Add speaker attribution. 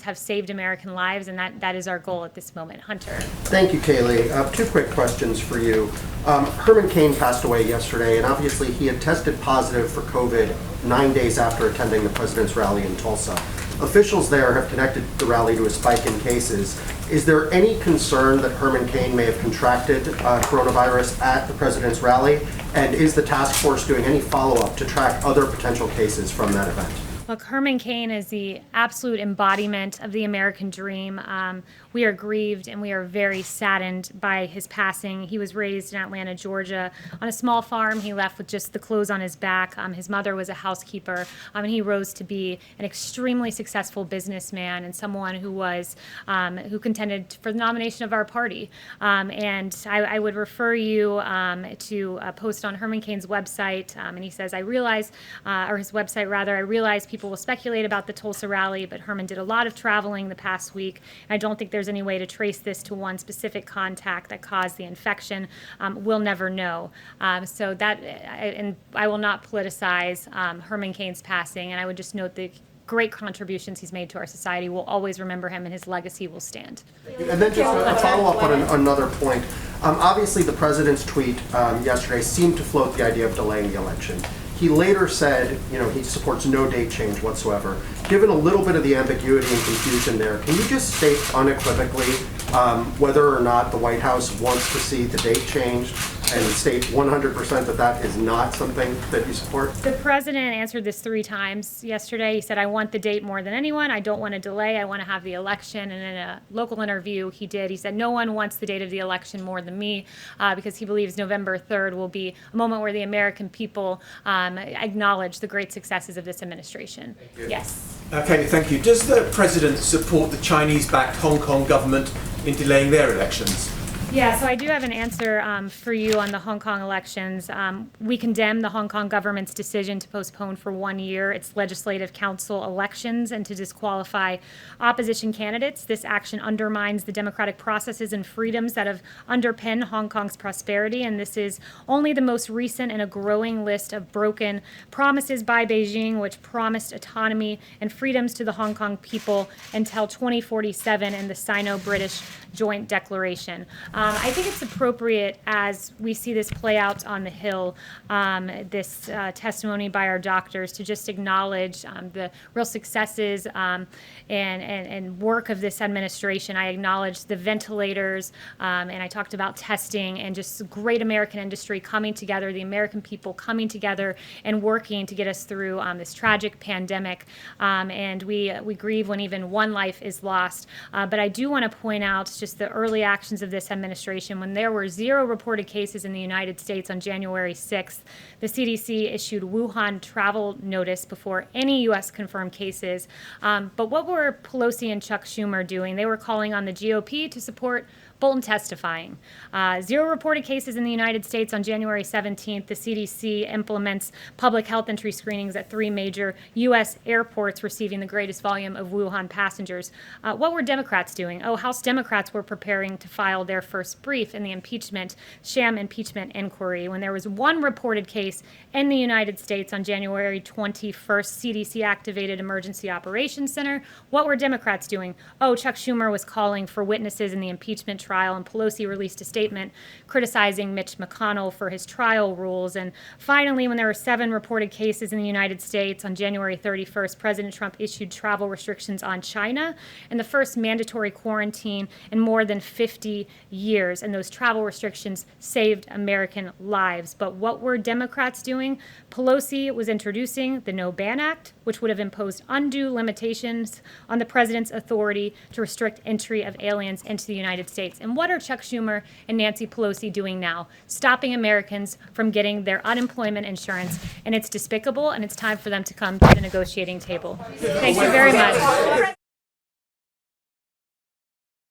Speaker 1: have saved American lives, and that is our goal at this moment. Hunter.
Speaker 2: Thank you, Kayleigh. Two quick questions for you. Herman Cain passed away yesterday, and obviously he had tested positive for COVID 9 days after attending the president's rally in Tulsa. Officials there have connected the rally to a spike in cases. Is there any concern that Herman Cain may have contracted coronavirus at the president's rally? And is the task force doing any follow-up to track other potential cases from that event?
Speaker 1: Look, Herman Cain is the absolute embodiment of the American dream. We are grieved and we are very saddened by his passing. He was raised in Atlanta, Georgia, on a small farm. He left with just the clothes on his back. His mother was a housekeeper, and he rose to be an extremely successful businessman and someone who was who contended for the nomination of our party. And I would refer you to a post on Herman Cain's website, and he says, "I realize," or his website rather, "I realize people will speculate about the Tulsa rally, but Herman did a lot of traveling the past week. I don't think there's any way to trace this to one specific contact that caused the infection. We'll never know." So that, and I will not politicize Herman Cain's passing, and I would just note the great contributions he's made to our society. We'll always remember him, and his legacy will stand.
Speaker 2: And then just a follow-up on another point. Obviously, the president's tweet yesterday seemed to float the idea of delaying the election. He later said, he supports no date change whatsoever. Given a little bit of the ambiguity and confusion there, can you just state unequivocally whether or not the White House wants to see the date changed, and state 100% that that is not something that you support?
Speaker 1: The president answered this 3 times yesterday. He said, "I want the date more than anyone. I don't want to delay. I want to have the election." And in a local interview he said, "No one wants the date of the election more than me," because he believes November 3rd will be a moment where the American people acknowledge the great successes of this administration. Yes.
Speaker 3: Kayleigh, thank you. Does the president support the Chinese-backed Hong Kong government in delaying their elections?
Speaker 1: Yeah, so I do have an answer for you on the Hong Kong elections. We condemn the Hong Kong government's decision to postpone for 1 year its legislative council elections and to disqualify opposition candidates. This action undermines the democratic processes and freedoms that have underpinned Hong Kong's prosperity, and this is only the most recent in a growing list of broken promises by Beijing, which promised autonomy and freedoms to the Hong Kong people until 2047 in the Sino-British Joint Declaration. I think it's appropriate, as we see this play out on the Hill, this testimony by our doctors, to just acknowledge the real successes and work of this administration. I acknowledge the ventilators, and I talked about testing and just great American industry coming together, the American people coming together and working to get us through this tragic pandemic. And we grieve when even one life is lost. But I do want to point out just the early actions of this administration. When there were 0 reported cases in the United States on January 6th, the CDC issued Wuhan travel notice before any U.S. confirmed cases. But what were Pelosi and Chuck Schumer doing? They were calling on the GOP to support Bolton testifying. 0 reported cases in the United States on January 17th. The CDC implements public health entry screenings at 3 major U.S. airports receiving the greatest volume of Wuhan passengers. What were Democrats doing? House Democrats were preparing to file their first brief in the sham impeachment inquiry. When there was 1 reported case in the United States on January 21st, CDC activated Emergency Operations Center. What were Democrats doing? Chuck Schumer was calling for witnesses in the impeachment trial, and Pelosi released a statement criticizing Mitch McConnell for his trial rules. And finally, when there were 7 reported cases in the United States on January 31st, President Trump issued travel restrictions on China and the first mandatory quarantine in more than 50 years. And those travel restrictions saved American lives. But what were Democrats doing? Pelosi was introducing the No Ban Act, which would have imposed undue limitations on the president's authority to restrict entry of aliens into the United States. And what are Chuck Schumer and Nancy Pelosi doing now? Stopping Americans from getting their unemployment insurance. And it's despicable, and it's time for them to come to the negotiating table. Thank you very much.